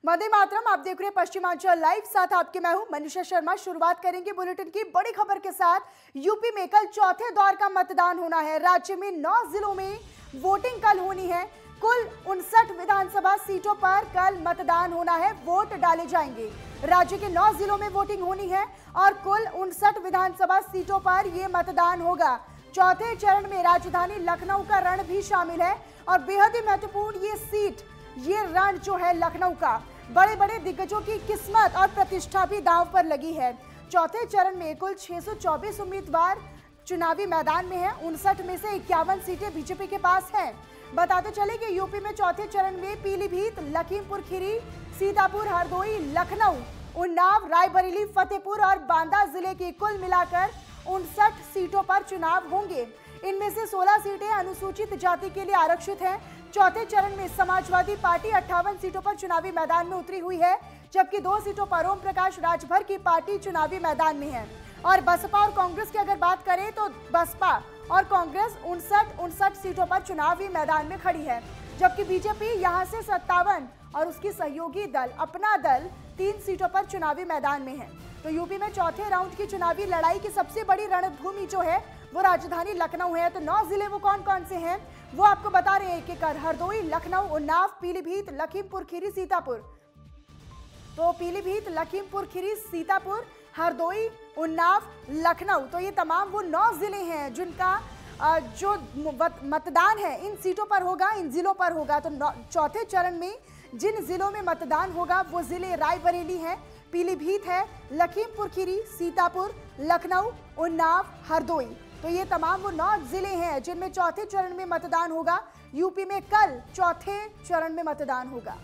वंदे मातरम। आप देख रहे हैं पश्चिमांचल लाइव, साथ आपके मैं हूं मनीषा शर्मा। शुरुआत करेंगे बुलेटिन की बड़ी खबर के साथ। यूपी में कल चौथे दौर का मतदान होना है। राज्य में 9 जिलों में वोटिंग कल होनी है। कुल 59 विधानसभा सीटों पर कल मतदान होना है, वोट डाले जाएंगे। राज्य के 9 जिलों में वोटिंग होनी है और कुल 59 विधानसभा सीटों पर यह मतदान होगा। चौथे चरण में राजधानी लखनऊ का रण भी शामिल है और बेहद ही महत्वपूर्ण ये सीट, ये रण जो है लखनऊ का, बड़े बड़े दिग्गजों की किस्मत और प्रतिष्ठा भी दांव पर लगी है। चौथे चरण में कुल 624 उम्मीदवार चुनावी मैदान में हैं। 59 में से 51 सीटें बीजेपी के पास हैं। बताते चले कि यूपी में चौथे चरण में पीलीभीत, लखीमपुर खीरी, सीतापुर, हरदोई, लखनऊ, उन्नाव, रायबरेली, फतेहपुर और बांदा जिले की कुल मिलाकर 59 सीटों पर चुनाव होंगे। इनमें से 16 सीटें अनुसूचित जाति के लिए आरक्षित हैं। चौथे चरण में समाजवादी पार्टी 58 सीटों पर चुनावी मैदान में उतरी हुई है, जबकि 2 सीटों पर ओम प्रकाश राजभर की पार्टी चुनावी मैदान में है। और बसपा और कांग्रेस की अगर बात करें तो बसपा और कांग्रेस 59 सीटों पर चुनावी मैदान में खड़ी है, जबकि बीजेपी यहां से 57 और उसकी सहयोगी दल अपना दल 3 सीटों पर चुनावी मैदान में है। तो यूपी में चौथे राउंड की चुनावी लड़ाई की सबसे बड़ी रणभूमि जो है वो राजधानी लखनऊ है। तो 9 जिले वो कौन कौन से हैं वो आपको बता रहे हैं एक एक। हरदोई, लखनऊ, उन्नाव, पीलीभीत, लखीमपुर खीरी, सीतापुर। तो पीलीभीत, लखीमपुर खीरी, सीतापुर, हरदोई, उन्नाव, लखनऊ, तो ये तमाम वो 9 जिले हैं जिनका जो मतदान है इन सीटों पर होगा, इन जिलों पर होगा। तो चौथे चरण में जिन जिलों में मतदान होगा वो जिले रायबरेली है, पीलीभीत है, लखीमपुर खीरी, सीतापुर, लखनऊ, उन्नाव, हरदोई। तो ये तमाम वो 9 जिले हैं जिनमें चौथे चरण में मतदान होगा। यूपी में कल चौथे चरण में मतदान होगा।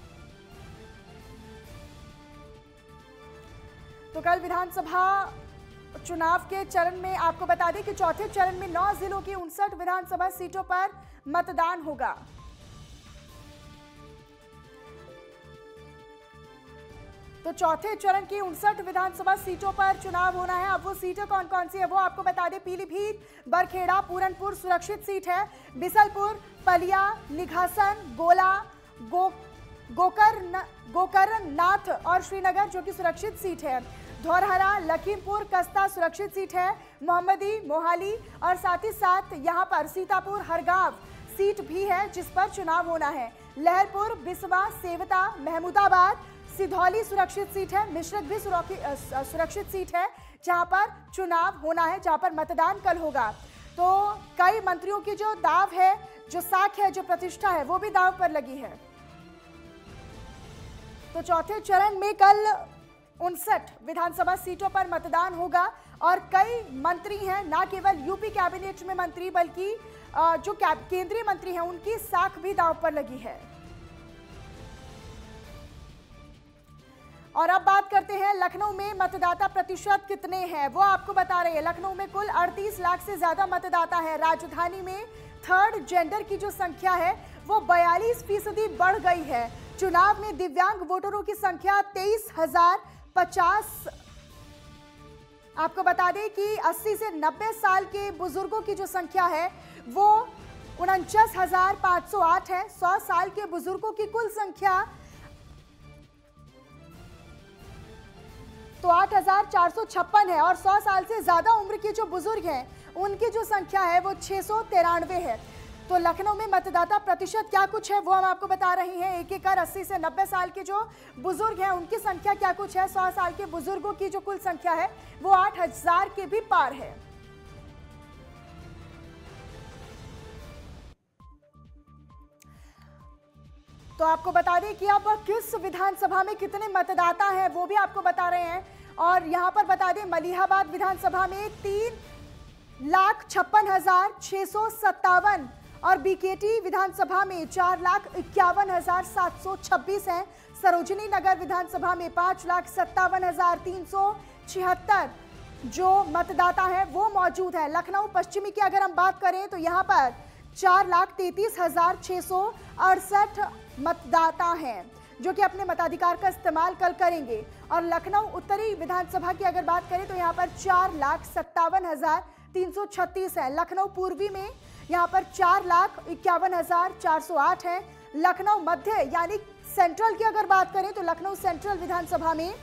तो कल विधानसभा चुनाव के चरण में आपको बता दें कि चौथे चरण में 9 जिलों की 59 विधानसभा सीटों पर मतदान होगा। तो चौथे चरण की 59 विधानसभा सीटों पर चुनाव होना है। अब वो सीटें कौन कौन सी है वो आपको बता दें। पीलीभीत, बरखेड़ा, पूरनपुर सुरक्षित सीट है। बिसलपुर, पलिया, निघासन, गोला, गोकर्णनाथ और श्रीनगर जो कि सुरक्षित सीट है। धौरहरा, लखीमपुर, कस्ता सुरक्षित सीट है। मोहम्मदी, मोहाली और साथ ही साथ यहाँ पर सीतापुर, हरगांव सीट भी है जिस पर चुनाव होना है। लहरपुर, बिस्वा, सेवता, महमूदाबाद, सिधौली सुरक्षित सीट है। मिश्रित भी सुरक्षित सीट है जहां पर चुनाव होना है, जहां पर मतदान कल होगा। तो कई मंत्रियों की जो दाव है, जो साख है, जो प्रतिष्ठा है वो भी दाव पर लगी है। तो चौथे चरण में कल 59 विधानसभा सीटों पर मतदान होगा और कई मंत्री हैं, ना केवल यूपी कैबिनेट में मंत्री बल्कि जो केंद्रीय मंत्री हैं उनकी साख भी दाव पर लगी है। और अब बात करते हैं लखनऊ में मतदाता प्रतिशत कितने हैं वो आपको बता रहे हैं। लखनऊ में कुल 38 लाख से ज्यादा मतदाता है। राजधानी में थर्ड जेंडर की जो संख्या है वो 42% बढ़ गई है। चुनाव में दिव्यांग वोटरों की संख्या 23,050। आपको बता दें कि 80 से 90 साल के बुजुर्गों की जो संख्या है वो 49,508 है। 100 साल के बुजुर्गों की कुल संख्या तो 8,456 है और 100 साल से ज्यादा उम्र के जो बुजुर्ग हैं उनकी जो संख्या है वो 693 है। तो लखनऊ में मतदाता प्रतिशत क्या कुछ है वो हम आपको बता रहे हैं एक एक कर। 80 से 90 साल के जो बुजुर्ग हैं उनकी संख्या क्या कुछ है। 100 साल के बुजुर्गों की जो कुल संख्या है वो 8,000 के भी पार है। तो आपको बता दें कि अब किस विधानसभा में कितने मतदाता हैं वो भी आपको बता रहे हैं। और यहां पर बता दें मलिहाबाद विधानसभा में 3,56,657 और बीकेटी विधानसभा में 4,51,726 हैं। सरोजनी नगर विधानसभा में 5,57,376 जो मतदाता हैं वो मौजूद है। लखनऊ पश्चिमी की अगर हम बात करें तो यहाँ पर 4,33,668 मतदाता हैं जो कि अपने मताधिकार का इस्तेमाल कल करेंगे। और लखनऊ उत्तरी विधानसभा की अगर बात करें तो यहाँ पर 4,57,336 है। लखनऊ पूर्वी में यहाँ पर 4,51,408 है। लखनऊ मध्य यानी सेंट्रल की अगर बात करें तो लखनऊ सेंट्रल विधानसभा में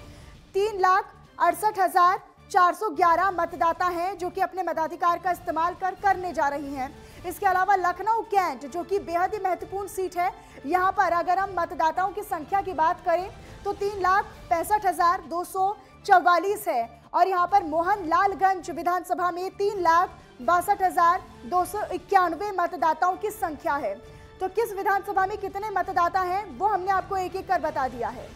3,68,411 मतदाता हैं जो कि अपने मताधिकार का इस्तेमाल करने जा रही हैं। इसके अलावा लखनऊ कैंट जो कि बेहद ही महत्वपूर्ण सीट है, यहाँ पर अगर हम मतदाताओं की संख्या की बात करें तो 3,65,244 है और यहाँ पर मोहनलालगंज विधानसभा में 3,62,291 मतदाताओं की संख्या है। तो किस विधानसभा में कितने मतदाता हैं वो हमने आपको एक एक कर बता दिया है।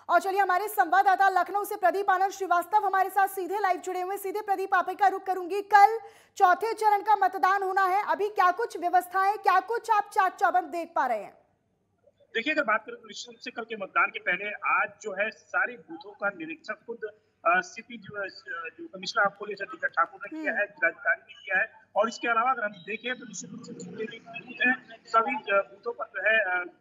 और चलिए हमारे संवाददाता लखनऊ से प्रदीप आनंद श्रीवास्तव हमारे साथ सीधे लाइव जुड़े हुए। सीधे प्रदीप, आप ही का रुख करूंगी। कल चौथे चरण का मतदान होना है, अभी क्या कुछ व्यवस्थाएं, क्या कुछ आप चाक चौबंद देख पा रहे हैं? देखिए, अगर बात करें तो निश्चित रूप से कल के मतदान के पहले आज जो है सारी बूथों का निरीक्षण खुद सीपी जो कमिश्नर ऑफ पुलिस अधिकारी ठाकुर ने किया है, जिलाधिकारी ने किया है। और इसके अलावा अगर हम देखें तो निश्चित रूप से जितने भी बूथ हैं सभी बूथों पर जो है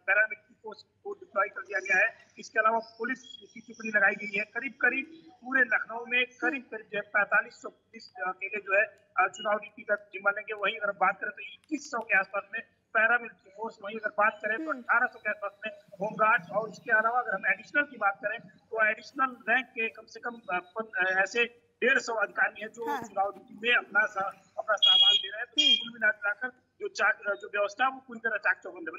पैरामिलिट्री फोर्स को डिप्लॉय कर दिया गया है। इसके अलावा पुलिस की टुकड़ी लगाई गई है। करीब करीब पूरे लखनऊ में करीब करीब जो है 4500 पुलिस के लिए जो है चुनाव ड्यूटी का जिम्मा लेंगे। वहीं अगर बात करें तो 2100 के आसपास में पैरामिलिट्री फोर्स, वहीं अगर बात करें तो 1800 के आसपास में होमगार्ड। और इसके अलावा अगर हम एडिशनल की बात करें तो एडिशनल रैंक के कम से कम ऐसे 150 अधिकारी हैं जो चुनाव ड्यूटी में अपना सहभाग दे रहे हैं। तो कुल मिलाकर जो व्यवस्था वो पूरी तरह चाक चौबंद है।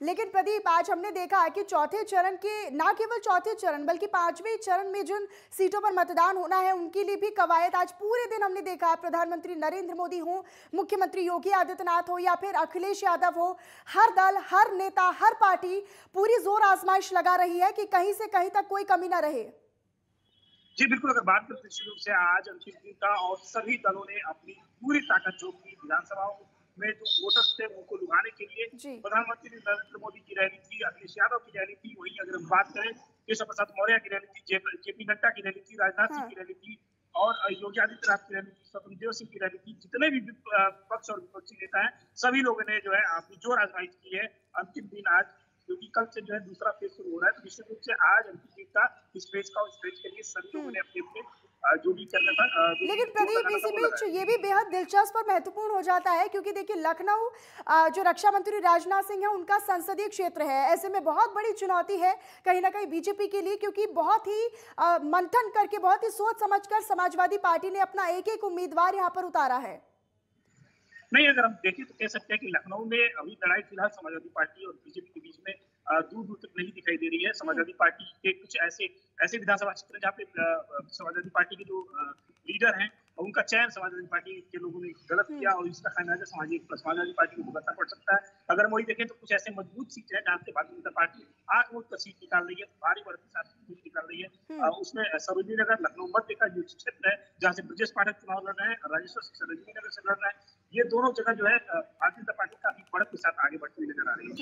लेकिन प्रदीप, आज हमने देखा है कि चौथे चरण के, ना केवल चौथे चरण बल्कि पांचवें चरण में जिन सीटों पर मतदान होना है उनके लिए भी कवायद आज पूरे दिन हमने देखा है। प्रधानमंत्री नरेंद्र मोदी हो, मुख्यमंत्री योगी आदित्यनाथ हो या फिर अखिलेश यादव हो, हर दल, हर नेता, हर पार्टी पूरी जोर आजमाइश लगा रही है कि कहीं से कहीं तक कोई कमी ना रहे। जी बिल्कुल, अगर बात करें निश्चित रूप से आज अंतिम दिन था और सभी दलों ने अपनी पूरी ताकत झोंक दी विधानसभाओं में जो वोटर्स थे उनको लुभाने के लिए। प्रधानमंत्री नरेंद्र मोदी की रैली थी, अखिलेश यादव की रैली थी, वहीं अगर हम बात करें केशव प्रसाद मौर्य की रैली थी, जेपी नड्डा की रैली थी, राजनाथ सिंह की रैली थी और योगी आदित्यनाथ की रैली थी, स्वतंत्र देव सिंह की रैली थी। जितने भी पक्ष और विपक्षी नेता हैं सभी लोगों ने जो है अपनी जोर आजमाइश की है। अंतिम दिन आज, क्योंकि कल से जो है दूसरा फेज शुरू हो रहा है, तो निश्चित रूप से आज अंतिम दिन का इस फेज के लिए सभी लोगों ने अपने जो भी करना था। लेकिन प्रदीप, इसी बीच ये भी बेहद दिलचस्प और महत्वपूर्ण हो जाता है क्योंकि देखिए लखनऊ जो रक्षा मंत्री राजनाथ सिंह है उनका संसदीय क्षेत्र है। ऐसे में बहुत बड़ी चुनौती है कहीं ना कहीं बीजेपी के लिए, क्योंकि बहुत ही मंथन करके, बहुत ही सोच समझकर समाजवादी पार्टी ने अपना एक एक उम्मीदवार यहाँ पर उतारा है। नहीं, अगर हम देखें तो कह सकते हैं कि लखनऊ में अभी लड़ाई फिलहाल समाजवादी पार्टी और बीजेपी के बीच में दूर दूर तक नहीं दिखाई दे रही है। समाजवादी पार्टी के कुछ ऐसे विधानसभा क्षेत्र जहाँ पे समाजवादी पार्टी के जो लीडर हैं उनका चयन समाजवादी पार्टी के लोगों ने गलत किया और इसका खामियाजा समाजवादी पार्टी को भुगतना पड़ सकता है। अगर वही देखें तो कुछ ऐसे मजबूत सीट है जहाँ से भारतीय जनता पार्टी 8 वोट का सीट निकाल रही है, भारी बढ़ती सीट निकाल रही है। उसमें सरोजनी नगर लखनऊ मध्य का जो क्षेत्र है जहाँ से ब्रजेश पाठक चुनाव लड़ रहे हैं, राजेश्वर सिंह सरोजनी नगर से लड़ रहे हैं, ये दोनों जगह जो है भारतीय जनता पार्टी काफी बढ़त के साथ आगे बढ़ती हुई नजर आ रही है।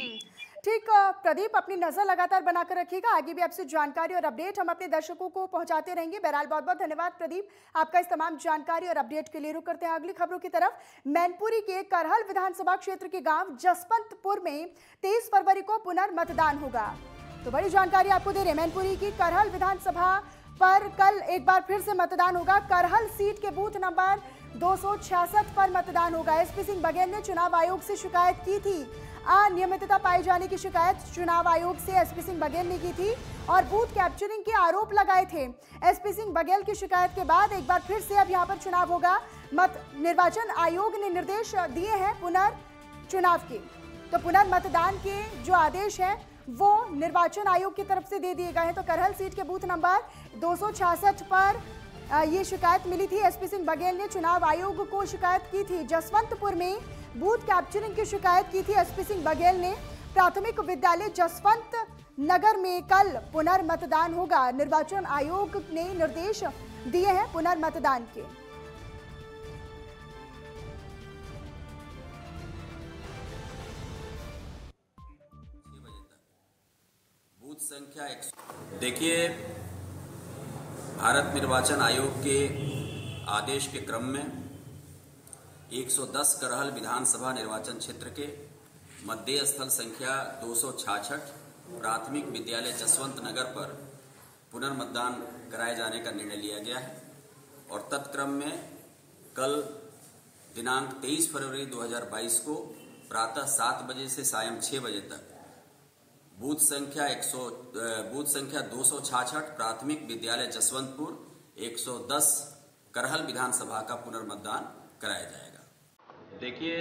ठीक प्रदीप, अपनी नजर लगातार बनाकर रखिएगा, आगे भी आपसे जानकारी और अपडेट हम अपने दर्शकों को पहुंचाते रहेंगे। बहरहाल बहुत बहुत धन्यवाद प्रदीप आपका इस तमाम जानकारी और अपडेट के लिए। रुक करते हैं अगली खबरों की तरफ। मैनपुरी के करहल विधानसभा क्षेत्र के गांव जसवंतपुर में 23 फरवरी को पुनर्मतदान होगा। तो बड़ी जानकारी आपको दे रहे हैं, मैनपुरी की करहल विधानसभा पर कल एक बार फिर से मतदान होगा। करहल सीट के बूथ नंबर 266 पर मतदान होगा। एसपी सिंह बघेल ने चुनाव आयोग से शिकायत की थी। अनियमितता पाए जाने की शिकायत चुनाव आयोग से एसपी सिंह बघेल ने की थी और बूथ कैप्चरिंग के आरोप लगाए थे। एसपी सिंह बघेल की शिकायत के बाद एक बार फिर से अब यहां पर चुनाव होगा। निर्वाचन आयोग ने निर्देश दिए हैं पुनर्चुनाव के, तो पुनर्मतदान के जो आदेश है वो निर्वाचन आयोग की तरफ से दे दिए गए हैं। तो करहल सीट के बूथ नंबर 266 पर ये शिकायत मिली थी। एसपी सिंह बघेल ने चुनाव आयोग को शिकायत की थी। जसवंतपुर में बूथ कैप्चरिंग की शिकायत की थी एसपी सिंह बघेल ने। प्राथमिक विद्यालय जसवंत नगर में कल पुनर्मतदान होगा। निर्वाचन आयोग ने निर्देश दिए हैं पुनर्मतदान के। बूथ संख्या देखिए, भारत निर्वाचन आयोग के आदेश के क्रम में 110 करहल विधानसभा निर्वाचन क्षेत्र के मध्य स्थल संख्या 266 प्राथमिक विद्यालय जसवंत नगर पर पुनर्मतदान कराए जाने का निर्णय लिया गया है और तत्क्रम में कल दिनांक 23 फरवरी 2022 को प्रातः 7 बजे से सायं 6 बजे तक बूथ संख्या 266 प्राथमिक विद्यालय जसवंतपुर 110 करहल विधानसभा का पुनर्मतदान कराया जाएगा। देखिए,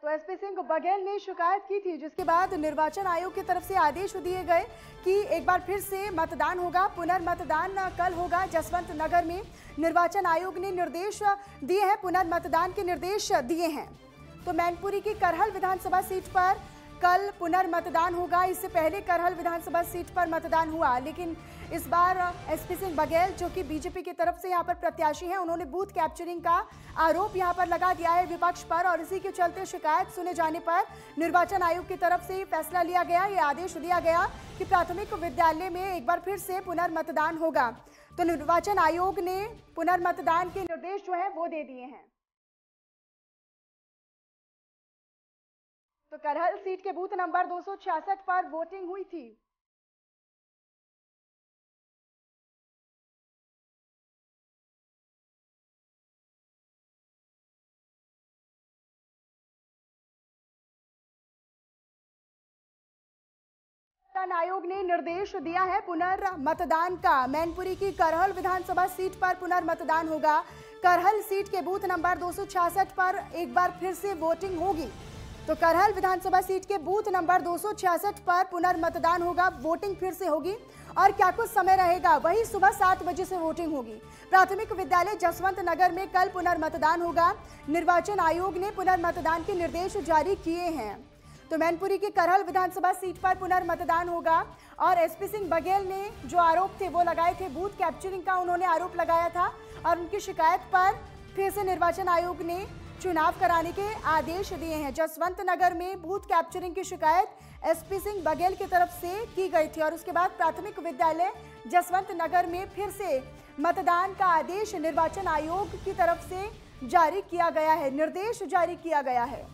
तो एसपी सिंह बघेल ने शिकायत की थी, जिसके बाद निर्वाचन आयोग की तरफ से आदेश दिए गए कि एक बार फिर से मतदान होगा, पुनर्मतदान कल होगा जसवंत नगर में। निर्वाचन आयोग ने निर्देश दिए हैं, पुनर्मतदान के निर्देश दिए हैं। तो मैनपुरी की करहल विधानसभा सीट पर कल पुनर्मतदान होगा। इससे पहले करहल विधानसभा सीट पर मतदान हुआ, लेकिन इस बार एसपी सिंह बघेल, जो कि बीजेपी की तरफ से यहाँ पर प्रत्याशी हैं, उन्होंने बूथ कैप्चरिंग का आरोप यहाँ पर लगा दिया है विपक्ष पर, और इसी के चलते शिकायत सुने जाने पर निर्वाचन आयोग की तरफ से फैसला लिया गया, ये आदेश दिया गया कि प्राथमिक विद्यालय में एक बार फिर से पुनर्मतदान होगा। तो निर्वाचन आयोग ने पुनर्मतदान के निर्देश जो है वो दे दिए हैं। तो करहल सीट के बूथ नंबर 266 पर वोटिंग हुई थी। आयोग ने निर्देश दिया है पुनर्मतदान का। मैनपुरी की करहल विधानसभा सीट पर पुनर्मतदान होगा। करहल सीट के बूथ नंबर 266 पर एक बार फिर से वोटिंग होगी। तो करहल विधानसभा सीट के बूथ नंबर 266 पर पुनर्मतदान होगा, वोटिंग फिर से होगी। और क्या कुछ समय रहेगा, वही सुबह 7 बजे से वोटिंग होगी। प्राथमिक विद्यालय जसवंत नगर में कल पुनर्मतदान होगा। निर्वाचन आयोग ने पुनर्मतदान के निर्देश जारी किए हैं। तो मैनपुरी की करहल विधानसभा सीट पर पुनर्मतदान होगा। और एसपी सिंह बघेल ने जो आरोप थे वो लगाए थे, बूथ कैप्चरिंग का उन्होंने आरोप लगाया था, और उनकी शिकायत पर फिर से निर्वाचन आयोग ने चुनाव कराने के आदेश दिए हैं। जसवंत नगर में बूथ कैप्चरिंग की शिकायत एसपी सिंह बघेल की तरफ से की गई थी, और उसके बाद प्राथमिक विद्यालय जसवंत नगर में फिर से मतदान का आदेश निर्वाचन आयोग की तरफ से जारी किया गया है, निर्देश जारी किया गया है।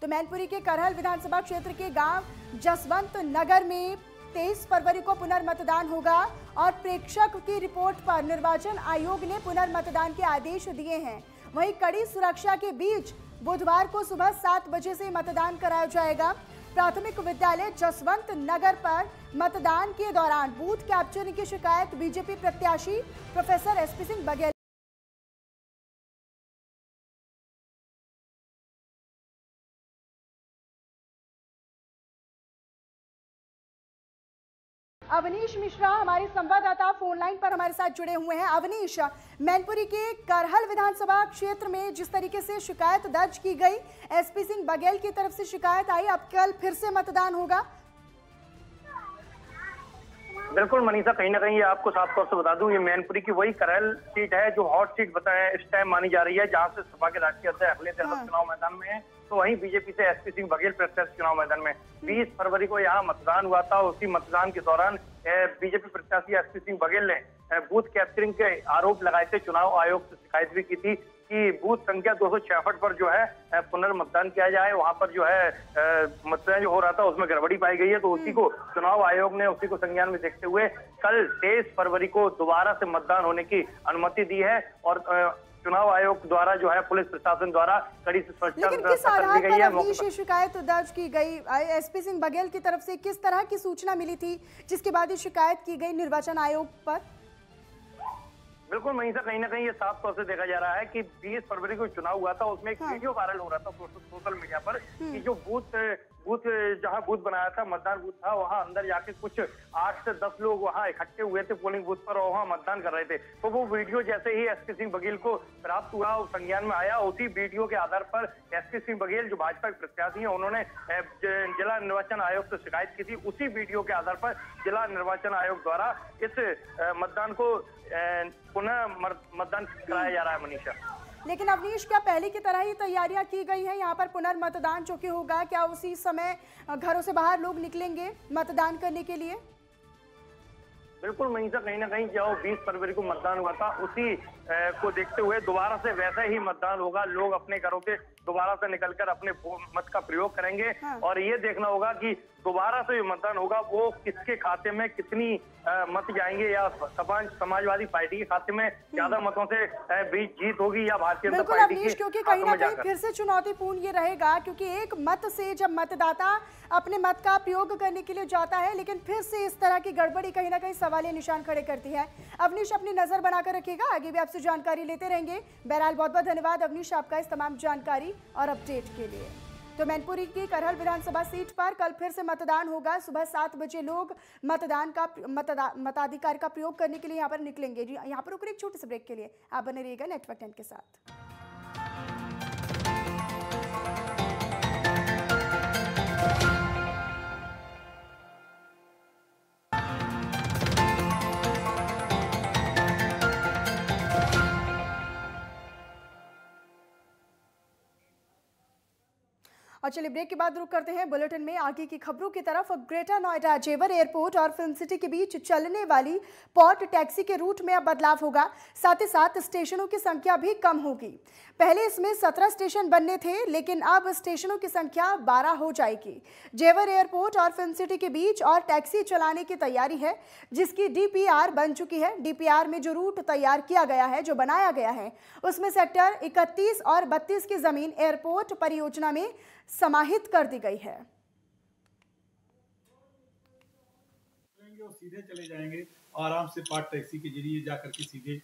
तो मैनपुरी के करहल विधानसभा क्षेत्र के गांव जसवंत नगर में 23 फरवरी को पुनर्मतदान होगा, और प्रेक्षक की रिपोर्ट पर निर्वाचन आयोग ने पुनर्मतदान के आदेश दिए हैं। वहीं कड़ी सुरक्षा के बीच बुधवार को सुबह 7 बजे से मतदान कराया जाएगा। प्राथमिक विद्यालय जसवंत नगर पर मतदान के दौरान बूथ कैप्चरिंग की शिकायत बीजेपी प्रत्याशी प्रोफेसर एसपी सिंह बघेल अवनीश मिश्रा हमारे संवाददाता फोन लाइन पर हमारे साथ जुड़े हुए हैं। अवनीश, मैनपुरी के करहल विधानसभा क्षेत्र में जिस तरीके से शिकायत दर्ज की गई, एसपी सिंह बघेल की तरफ से शिकायत आई, अब कल फिर से मतदान होगा। बिल्कुल मनीषा, कहीं ना कहीं आपको साफ तौर से बता दूं, ये मैनपुरी की वही करहल सीट है जो हॉट सीट बताया इस टाइम मानी जा रही है, जहां से सपा के राष्ट्रीय अध्यक्ष अखिलेश यादव चुनाव मैदान में है, तो वहीं बीजेपी से एसपी सिंह बघेल प्रत्याशी चुनाव मैदान में। 20 फरवरी को यहाँ मतदान हुआ था। उसी मतदान के दौरान बीजेपी प्रत्याशी एसपी सिंह बघेल ने बूथ कैप्चरिंग के आरोप लगाए थे। चुनाव आयोग से शिकायत भी की थी कि बूथ संख्या 266 पर जो है पुनर्मतदान किया जाए, वहां पर जो है मतदान जो हो रहा था उसमें गड़बड़ी पाई गई है। तो उसी को चुनाव आयोग ने उसी को संज्ञान में देखते हुए कल 23 फरवरी को दोबारा से मतदान होने की अनुमति दी है। और चुनाव आयोग द्वारा जो है पुलिस प्रशासन द्वारा कड़ी सुरक्षा दी गई है। शिकायत दर्ज की गई एसपी सिंह बघेल की तरफ से, किस तरह की सूचना मिली थी जिसके बाद ये शिकायत की गई निर्वाचन आयोग पर? बिल्कुल मनीषा, कहीं ना कहीं ये साफ तौर से देखा जा रहा है कि 20 फरवरी को चुनाव हुआ था, उसमें एक वीडियो वायरल हो रहा था सोशल मीडिया पर कि जो बूथ जहां बूथ बनाया था, मतदान बूथ था, वहां अंदर जाके कुछ 8 से 10 लोग वहां इकट्ठे हुए थे पोलिंग बूथ पर और वहां मतदान कर रहे थे। तो वो वीडियो जैसे ही एसपी सिंह बघेल को प्राप्त हुआ, संज्ञान में आया, उसी वीडियो के आधार पर एसपी सिंह बघेल जो भाजपा के प्रत्याशी है, उन्होंने जिला निर्वाचन आयोग से शिकायत की थी। उसी वीडियो के आधार पर जिला निर्वाचन आयोग द्वारा इस मतदान को पुनः मतदान कराया जा रहा है मनीषा। लेकिन अवनीश, क्या पहले की तरह ही तैयारियां की गई हैं यहाँ पर पुनर्मतदान जो कि होगा? क्या उसी समय घरों से बाहर लोग निकलेंगे मतदान करने के लिए? बिल्कुल मनीषा, कहीं ना कहीं जो 20 फरवरी को मतदान हुआ था उसी को देखते हुए दोबारा से वैसा ही मतदान होगा। लोग अपने घरों से दोबारा से निकलकर अपने मत का प्रयोग करेंगे। हाँ। और ये देखना होगा कि दोबारा से जो मतदान होगा वो किसके खाते में कितनी मत जाएंगे, या समाजवादी पार्टी के खाते में ज्यादा मतों से जीत होगी, या भारतीय जनता बिल्कुल पार्टी अवनीश, के क्योंकि कहीं खातों ना में कहीं जाकर। फिर से चुनौतीपूर्ण ये रहेगा, क्योंकि एक मत से जब मतदाता अपने मत का प्रयोग करने के लिए जाता है, लेकिन फिर से इस तरह की गड़बड़ी कहीं ना कहीं सवालिया निशान खड़े करती है। अवनीश, अपनी नजर बनाकर रखिएगा, आगे भी आपसे जानकारी लेते रहेंगे। बहरहाल बहुत बहुत धन्यवाद अवनीश आपका इस तमाम जानकारी और अपडेट के लिए। तो मैनपुरी की करहल विधानसभा सीट पर कल फिर से मतदान होगा। सुबह 7 बजे लोग मताधिकार का प्रयोग करने के लिए यहाँ पर निकलेंगे। जी, यहाँ पर रुक एक छोटे से ब्रेक के लिए आप बने रहिएगा नेटवर्क 10 के साथ। और चलिए ब्रेक के बाद रुक करते हैं बुलेटिन में आगे की खबरों की तरफ। ग्रेटर नोएडा जेवर एयरपोर्ट और फिल्म सिटी के बीच चलने वाली पॉट टैक्सी के रूट में अब बदलाव होगा। साथ ही साथ स्टेशनों की संख्या भी कम होगी। पहले इसमें 17 स्टेशन बनने थे, लेकिन अब स्टेशनों की संख्या 12 हो जाएगी। जेवर एयरपोर्ट और फिल्म सिटी के बीच और टैक्सी चलाने की तैयारी है, जिसकी डीपीआर बन चुकी है। डीपीआर में जो रूट तैयार किया गया है, जो बनाया गया है, उसमें सेक्टर 31 और 32 की जमीन एयरपोर्ट परियोजना में समाहित कर दी गई है। सीधे चले जाएंगे, आराम से पार्ट टैक्सी के जरिए जाकर के सीधे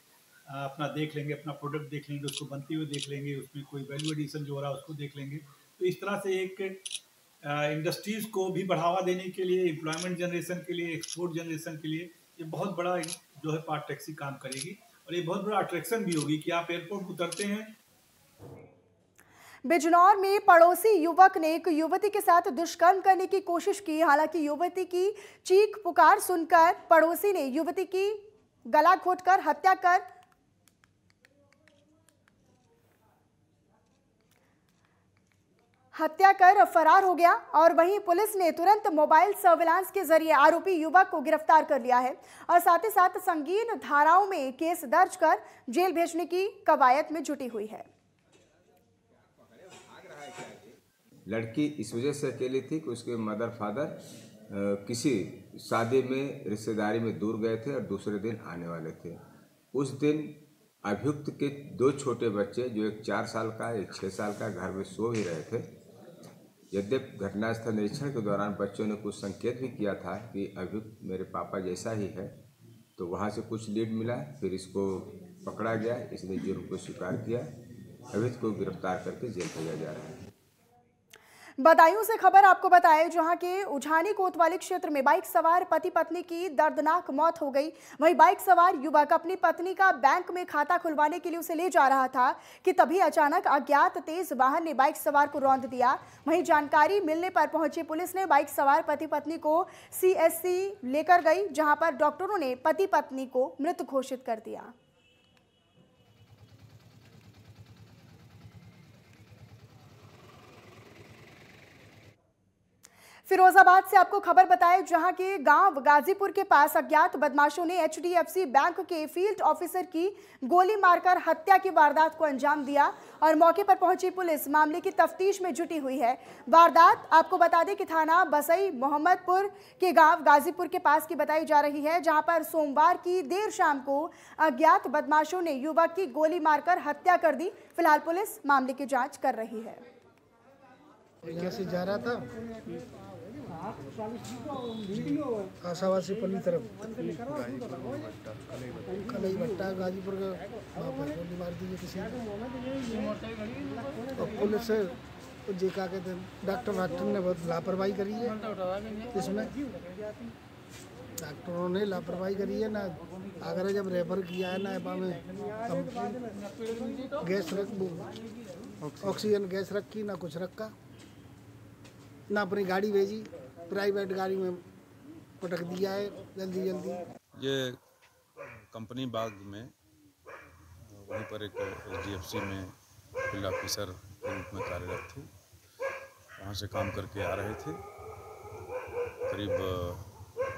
अपना देख लेंगे, अपना प्रोडक्ट देख लेंगे, उसको बनते हुए देख लेंगे, उसमें कोई वैल्यू एडिशन जो हो रहा है उसको देख लेंगे। तो इस तरह से एक इंडस्ट्रीज को भी बढ़ावा देने के लिए, एम्प्लॉयमेंट जनरेशन के लिए, एक्सपोर्ट जनरेशन के लिए ये बहुत बड़ा जो है पार्ट टैक्सी काम करेगी। और ये बहुत बड़ा अट्रैक्शन भी होगी कि आप एयरपोर्ट उतरते हैं। बिजनौर में पड़ोसी युवक ने एक युवती के साथ दुष्कर्म करने की कोशिश की। हालांकि युवती की चीख पुकार सुनकर पड़ोसी ने युवती की गला घोंटकर हत्या कर फरार हो गया। और वहीं पुलिस ने तुरंत मोबाइल सर्विलांस के जरिए आरोपी युवक को गिरफ्तार कर लिया है और साथ ही साथ संगीन धाराओं में केस दर्ज कर जेल भेजने की कवायद में जुटी हुई है। लड़की इस वजह से अकेली थी कि उसके मदर फादर किसी शादी में रिश्तेदारी में दूर गए थे और दूसरे दिन आने वाले थे। उस दिन अभियुक्त के 2 छोटे बच्चे, जो एक 4 साल का एक 6 साल का, घर में सो ही रहे थे। यद्यपि घटनास्थल निरीक्षण के दौरान बच्चों ने कुछ संकेत भी किया था कि अभियुक्त मेरे पापा जैसा ही है, तो वहाँ से कुछ लीड मिला। फिर इसको पकड़ा गया, इसने जुर्म को स्वीकार किया। अभियुक्त को गिरफ्तार करके जेल भेजा जा रहा है। बदायूं से खबर आपको बताएं, जहां के उझानी कोतवाली क्षेत्र में बाइक सवार पति पत्नी की दर्दनाक मौत हो गई। वहीं बाइक सवार युवक अपनी पत्नी का बैंक में खाता खुलवाने के लिए उसे ले जा रहा था कि तभी अचानक अज्ञात तेज वाहन ने बाइक सवार को रौंद दिया। वहीं जानकारी मिलने पर पहुंची पुलिस ने बाइक सवार पति पत्नी को CSC लेकर गई, जहां पर डॉक्टरों ने पति पत्नी को मृत घोषित कर दिया। फिरोजाबाद से आपको खबर बताएं, जहां के गांव गाजीपुर के पास अज्ञात बदमाशों ने HDFC बैंक के फील्ड ऑफिसर की गोली मारकर हत्या की वारदात को अंजाम दिया और मौके पर पहुंची पुलिस मामले की तफ्तीश में जुटी हुई है। वारदात आपको बता दें कि थाना बसई मोहम्मदपुर के गांव गाजीपुर के पास की बताई जा रही है, जहां पर सोमवार की देर शाम को अज्ञात बदमाशों ने युवक की गोली मारकर हत्या कर दी। फिलहाल पुलिस मामले की जाँच कर रही है। कैसे जा रहा था आशावासी पल्ली तरफ कलई भट्टा गाजीपुर का गोली मार दी किसी और पुलिस जेका के डॉक्टर ने बहुत लापरवाही करी है। इसमें डॉक्टरों ने लापरवाही करी है ना, अगर जब रेफर किया है ना में गैस ऑक्सीजन गैस रखी ना कुछ रखा, ना अपनी गाड़ी भेजी, प्राइवेट गाड़ी में पटक दिया है जल्दी। ये कंपनी बाग में वहीं पर एक HDFC में फील्ड ऑफिसर के रूप में कार्यरत थे। वहाँ से काम करके आ रहे थे। करीब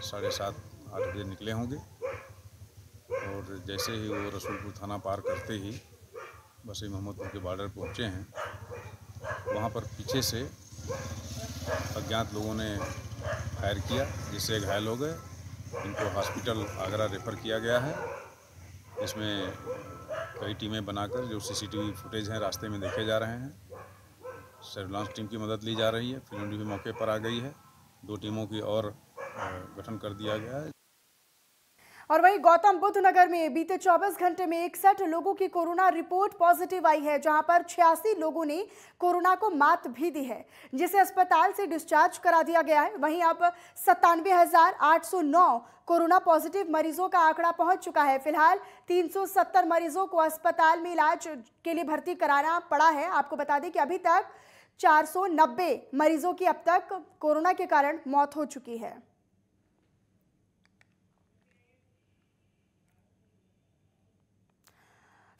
7:30 8 बजे निकले होंगे और जैसे ही वो रसूलपुर थाना पार करते ही बसई मोहम्मदपुर के बॉर्डर पहुँचे हैं, वहाँ पर पीछे से अज्ञात लोगों ने फायर किया जिससे घायल हो गए। इनको हॉस्पिटल आगरा रेफ़र किया गया है। इसमें कई टीमें बनाकर जो CCTV फुटेज हैं रास्ते में देखे जा रहे हैं। सर्विलांस टीम की मदद ली जा रही है। फिल्म भी मौके पर आ गई है। 2 टीमों की और गठन कर दिया गया है। और वहीं गौतम बुद्ध नगर में बीते 24 घंटे में 61 लोगों की कोरोना रिपोर्ट पॉजिटिव आई है, जहां पर 86 लोगों ने कोरोना को मात भी दी है, जिसे अस्पताल से डिस्चार्ज करा दिया गया है। वहीं अब 97,809 कोरोना पॉजिटिव मरीजों का आंकड़ा पहुंच चुका है। फिलहाल 370 मरीजों को अस्पताल में इलाज के लिए भर्ती कराना पड़ा है। आपको बता दें कि अभी तक 490 मरीजों की अब तक कोरोना के कारण मौत हो चुकी है।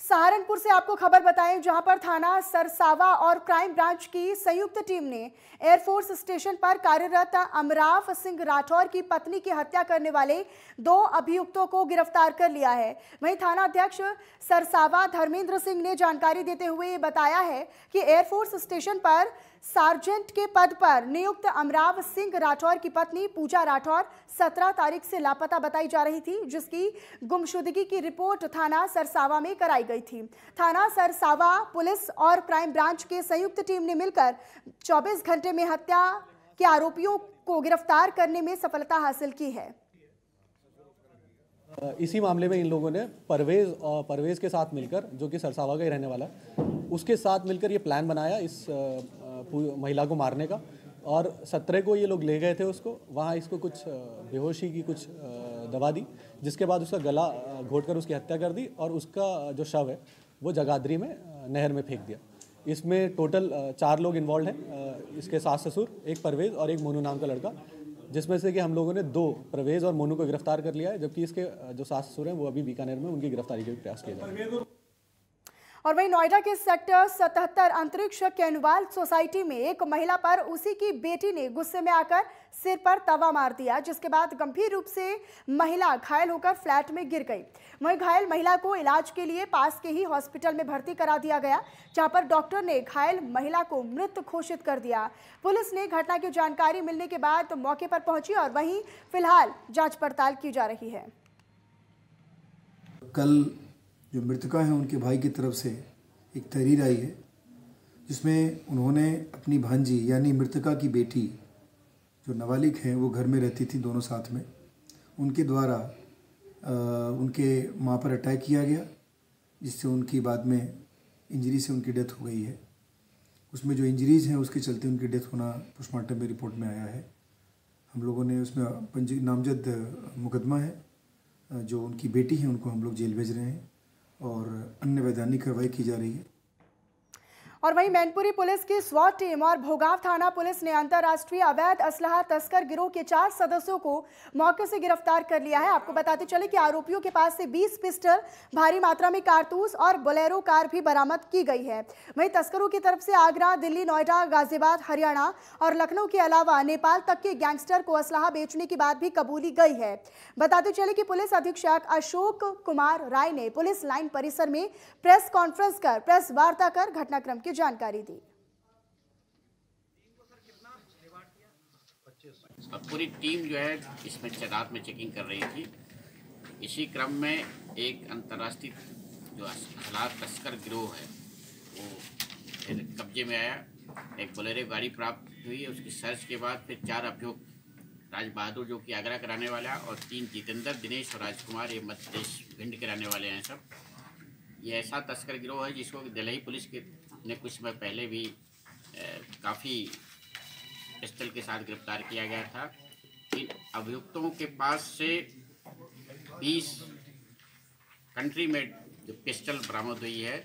सहारनपुर से आपको खबर बताएं, जहां पर थाना सरसावा और क्राइम ब्रांच की संयुक्त टीम ने एयरफोर्स स्टेशन पर कार्यरत अमराव सिंह राठौर की पत्नी की हत्या करने वाले 2 अभियुक्तों को गिरफ्तार कर लिया है। वहीं थाना अध्यक्ष सरसावा धर्मेंद्र सिंह ने जानकारी देते हुए बताया है कि एयरफोर्स स्टेशन पर सार्जेंट के पद पर नियुक्त अमराव सिंह राठौर की पत्नी पूजा राठौर 17 तारीख से लापता बताई जा रही थी, जिसकी गुमशुदगी की रिपोर्ट थाना सरसावा में कराई गई थी। थाना सरसावा पुलिस और क्राइम ब्रांच के संयुक्त टीम ने मिलकर 24 घंटे में हत्या के आरोपियों को गिरफ्तार करने में सफलता हासिल की है। इसी मामले में इन लोगों ने परवेज के साथ मिलकर, जो कि सरसावा का ही रहने वाला है, उसके साथ मिलकर ये प्लान बनाया इस महिला को मारने का। और 17 को ये लोग ले गए थे उसको, वहाँ इसको कुछ बेहोशी की कुछ दवा दी, जिसके बाद उसका गला घोंटकर उसकी हत्या कर दी और उसका जो शव है वो जगाधरी में नहर में फेंक दिया। इसमें टोटल 4 लोग इन्वॉल्व हैं, इसके सास ससुर, एक परवेज और एक मोनू नाम का लड़का, जिसमें से कि हम लोगों ने 2 परवेज और मोनू को गिरफ्तार कर लिया है, जबकि इसके जो सास ससुर हैं वो अभी बीकानेर में उनकी गिरफ्तारी के प्रयास किए जा रहे हैं। और वहीं नोएडा के सेक्टर 77 अंतरिक्ष कैनवाल सोसाइटी में एक महिला पर उसी की बेटी ने गुस्से में आकर सिर पर तवा मार दिया, जिसके बाद गंभीर रूप से महिला घायल होकर फ्लैट में गिर गई। वहीं घायल महिला को इलाज के लिए पास के ही हॉस्पिटल में भर्ती करा दिया गया, जहां पर डॉक्टर ने घायल महिला को मृत घोषित कर दिया। पुलिस ने घटना की जानकारी मिलने के बाद मौके पर पहुंची और वहीं फिलहाल जांच पड़ताल की जा रही है। कल जो मृतका हैं उनके भाई की तरफ से एक तहरीर आई है, जिसमें उन्होंने अपनी भांजी यानी मृतका की बेटी जो नाबालिग हैं, वो घर में रहती थी दोनों साथ में, उनके द्वारा उनके मां पर अटैक किया गया, जिससे उनकी बाद में इंजरी से उनकी डेथ हो गई है। उसमें जो इंजरीज़ हैं उसके चलते उनकी डेथ होना पोस्टमार्टम में रिपोर्ट में आया है। हम लोगों ने उसमें नामजद मुकदमा है, जो उनकी बेटी है उनको हम लोग जेल भेज रहे हैं और अन्य वैधानिक कार्रवाई की जा रही है। और वहीं मैनपुरी पुलिस की स्वाट टीम और भोगाव थाना पुलिस ने अंतर्राष्ट्रीय अवैध असलहा तस्कर गिरोह के 4 सदस्यों को मौके से गिरफ्तार कर लिया है। आपको बताते चले कि आरोपियों के पास से 20 पिस्टल, भारी मात्रा में कारतूस और बोलेरो कार भी बरामद की गई है। वहीं तस्करों की तरफ से आगरा, दिल्ली, नोएडा, गाजियाबाद, हरियाणा और लखनऊ के अलावा नेपाल तक के गैंगस्टर को असलहा बेचने की बात भी कबूली गई है। बताते चले कि पुलिस अधीक्षक अशोक कुमार राय ने पुलिस लाइन परिसर में प्रेस कॉन्फ्रेंस कर प्रेस वार्ता कर घटनाक्रम की जानकारी दी। पूरी टीम जो है इसमें रात में चेकिंग कर रही थी। इसी क्रम में एक अंतर्राष्ट्रीय जो असलहा तस्कर गिरोह है वो फिर कब्जे में आया। एक बोलेरो गाड़ी प्राप्त हुई, उसकी सर्च के बाद फिर 4 अभियुक्त, राज बहादुर जो कि आगरा के रहने वाला और 3 जितेंद्र, दिनेश और राजकुमार, ये मध्य प्रदेश भिंड के रहने वाले हैं। सब ये ऐसा तस्कर गिरोह है जिसको दिल्ली पुलिस के ने कुछ समय पहले भी काफ़ी पिस्टल के साथ गिरफ्तार किया गया था। इन अभियुक्तों के पास से 20 कंट्री मेड जो पिस्टल बरामद हुई है।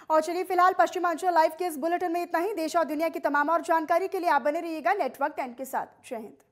और चलिए फिलहाल पश्चिमांचल लाइव के इस बुलेटिन में इतना ही। देश और दुनिया की तमाम और जानकारी के लिए आप बने रहिएगा नेटवर्क 10 के साथ। जय हिंद।